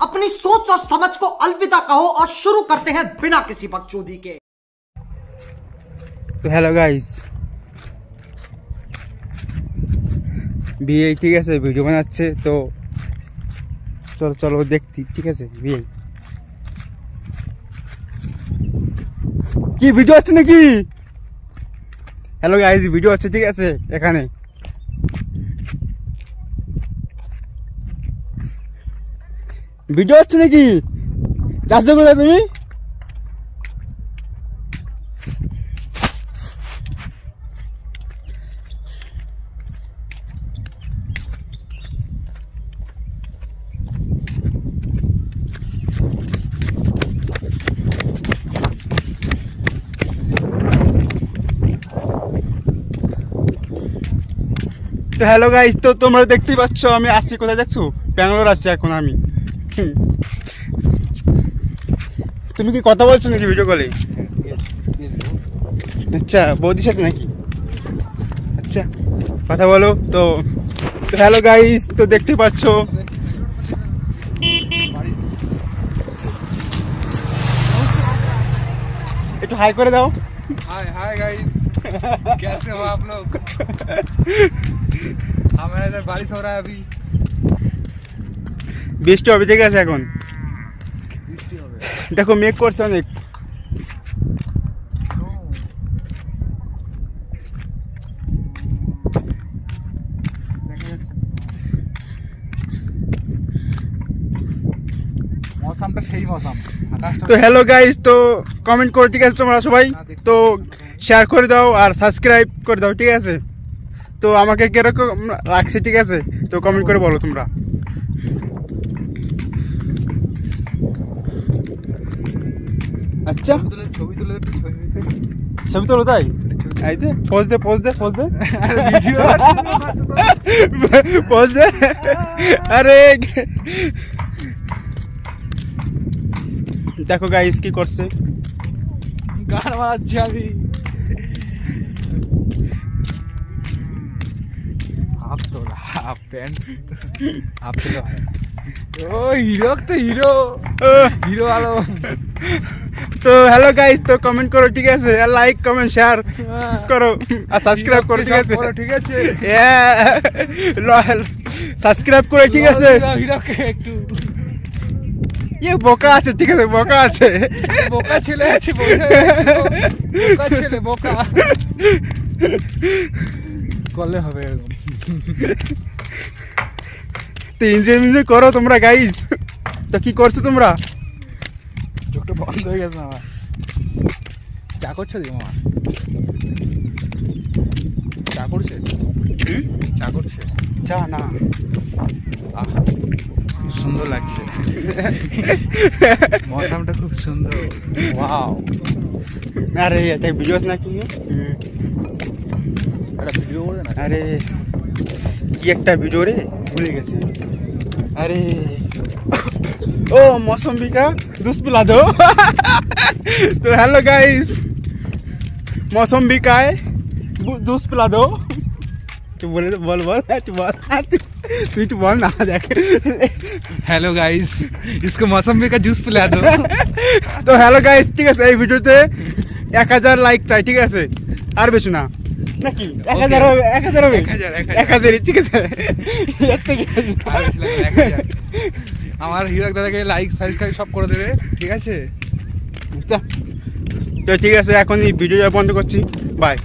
अपनी सोच और समझ को अलविदा कहो और शुरू करते हैं बिना किसी बकचोदी के। तो हेलो गाइस, বিয়ে ঠিক আছে, ভিডিও বানাচ্ছে তো চলো চলো দেখতি। ঠিক আছে, বিয়ে কি ভিডিও আছে নাকি? হ্যালো গাইস, ভিডিও আছে ঠিক আছে, এখানে ভিডিও আছে নাকি? যাচ্ছ কোথায় তুমি? তো হ্যালো গাইস, তো তোমরা দেখতেই পাচ্ছ আমি আসছি কোথায়, দেখছো? ব্যাঙ্গালোর আসছি এখন আমি। তুমি কি কথা বলছো নাকি ভিডিও কলে? আচ্ছা, বৌদির সাথে নাকি? আচ্ছা, কথা বলো। তো হ্যালো গাইস, তো দেখতেই পাচ্ছ একটু হাই করে দাও। हाय हाय गाइस, कैसे हो आप लोग? हमारे इधर बारिश हो रहा है अभी। বৃষ্টি হবে ঠিক আছে এখন। দেখো মেঘ করছে অনেক। मौसमটা সেই मौसम। তো হ্যালো গাইস, তো কমেন্ট করো ঠিক আছে তোমরা সবাই, তো শেয়ার করে দাও আর সাবস্ক্রাইব করে দাও ঠিক আছে। তো আমাকে কিরকম লাগছে ঠিক আছে, তো কমেন্ট করে বলো তোমরা। আচ্ছা, ছবি তোলো তাই? আইতে পোজ দে পোজ দে পোজ দে পোজ দে। আরে দেখো গাইস কি করছে, গান বাজাচ্ছে আমি। হাফ তোলা, হাফ প্যান্ট, হাফ তোলা। ও হিরো তো হিরো, হিরো আলো। তো হ্যালো গাইস, তো কমেন্ট করো ঠিক আছে, আর লাইক কমেন্ট শেয়ার করো আর সাবস্ক্রাইব করো ঠিক আছে। ঠিক আছে, সাবস্ক্রাইব করে ঠিক আছে। হিরোকে একটু ইয়ে বোকা আছে ঠিক আছে, বোকা আছে, বোকা ছেলে আছে, বোকা ছেলে বোকা করলে হবে এরকম। তো এনজয় করো তোমরা গাইস। তো কি করছো তোমরা? চোখটা বন্ধ হয়ে গেছে আমার। চা করছো দি মামা? চা করছে? চা করছে? চা না, খুব সুন্দর লাগছে, মৌসুমটা খুব সুন্দর। ওয়াও, আরে এটা ভিডিও নাকি? একটা ভিডিও করে না? আরে কি একটা ভিডিও রে, ভুলে গেছি। अरे ओ मौसम्बी का जूस पिला दो। तो हेलो गाइस, मौसम्बी का है जूस पिला दो। तो बोले तो बोल बोल तू बोल ना जाके। हेलो गाइस, इसको मौसम्बी का जूस पिला दो। तो हेलो गाइस, ঠিক আছে, এই ভিডিওতে 1000 লাইক চাই ঠিক আছে, আর বেশি না নাকি? 1000 হবে, 1000 হবে, 1000 ঠিক আছে। আমার হিরক দাদাকে লাইক সাবস্ক্রাইব সব করে দেবে ঠিক আছে। তো ঠিক আছে, এখন এই ভিডিওটা বন্ধ করছি, বাই।